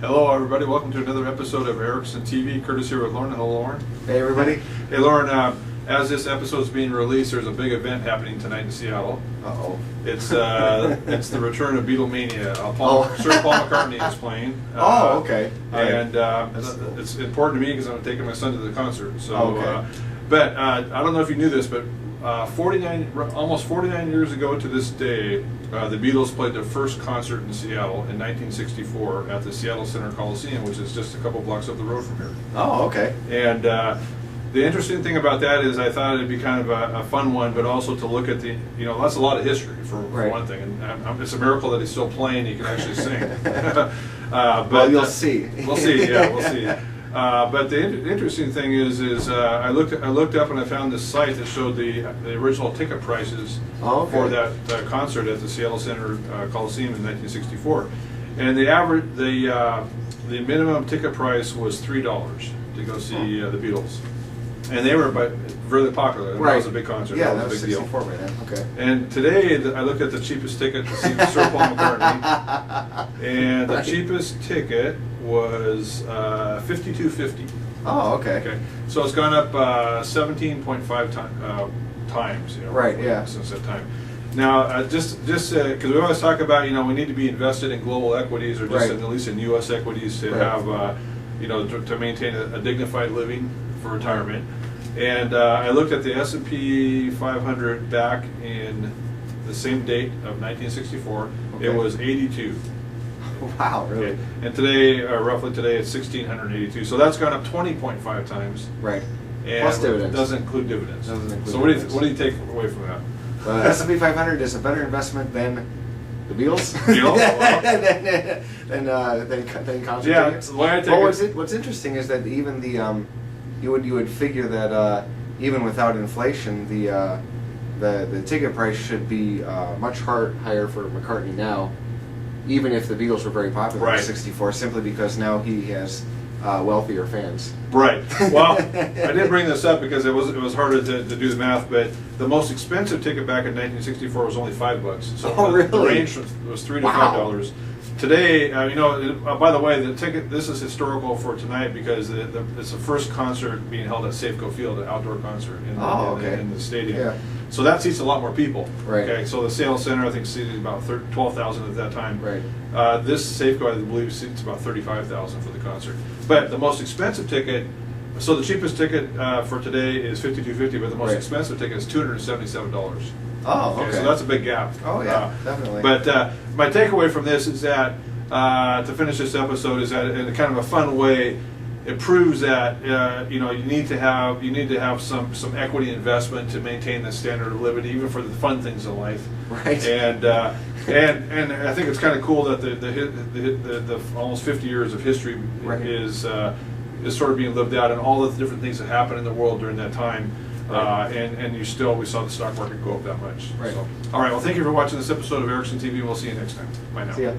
Hello everybody, welcome to another episode of Erickson TV. Curtis here with Lauren. Hello Lauren. Hey everybody. Hey Lauren, as this episode is being released, there's a big event happening tonight in Seattle. Uh-oh. It's the return of Beatlemania. Sir Paul McCartney is playing. Oh, okay. And it's important to me because I'm taking my son to the concert. So, okay. But I don't know if you knew this, but almost 49 years ago to this day, the Beatles played their first concert in Seattle in 1964 at the Seattle Center Coliseum, which is just a couple blocks up the road from here. Oh, okay. And the interesting thing about that is I thought it'd be kind of a fun one, but also to look at that's a lot of history for one thing. And it's a miracle that he's still playing, he can actually sing. But well, you'll see. We'll see, yeah, we'll see. But the interesting thing is I looked up and I found this site that showed the original ticket prices for that concert at the Seattle Center Coliseum in 1964, and the minimum ticket price was $3 to go see the Beatles, and they were really popular. Right. That was a big concert. Yeah, that was a big 64 deal. Right then. Okay. And today I looked at the cheapest ticket to see Sir Paul McCartney, and the cheapest ticket was $52.50. Oh, okay. Okay, so it's gone up 17.5 times. Right. Yeah. Since that time. Now, just because we always talk about we need to be invested in global equities or just at least in U.S. equities to have to maintain a dignified living for retirement. And I looked at the S&P 500 back in the same date of 1964. Okay. It was 82. Wow, really? Okay. And today, roughly today, it's 1,682. So that's gone up 20.5 times. Right. And plus dividends. Doesn't include dividends. Doesn't include so dividends. What do you take away from that? S&P 500 is a better investment than the Beatles. than concert Yeah. tickets. What's interesting is that even the you would figure that even without inflation, the ticket price should be much higher for McCartney now, even if the Beatles were very popular in '64, simply because now he has wealthier fans. Right. Well, I did bring this up because it was harder to do the math, but the most expensive ticket back in 1964 was only $5. So really? The range was $3 to $5. Today, by the way, the ticket, this is historical for tonight because it's the first concert being held at Safeco Field, an outdoor concert in the stadium. Yeah. So that seats a lot more people. Right. Okay. So the Seattle Center, I think, seated about 12,000 at that time. Right. This Safeco, I believe, seats about 35,000 for the concert. But the most expensive ticket, so the cheapest ticket for today is $52.50, but the most expensive ticket is $277. Oh, okay. So that's a big gap. Oh, yeah, definitely. But my takeaway from this is that, to finish this episode, is that in kind of a fun way, it proves that you need to have some equity investment to maintain the standard of living, even for the fun things in life. Right. And I think it's kind of cool that the almost 50 years of history is sort of being lived out, and all the different things that happened in the world during that time. And we saw the stock market go up that much. Right. So, all right. Well, thank you for watching this episode of Erickson TV. We'll see you next time. Bye now. See ya.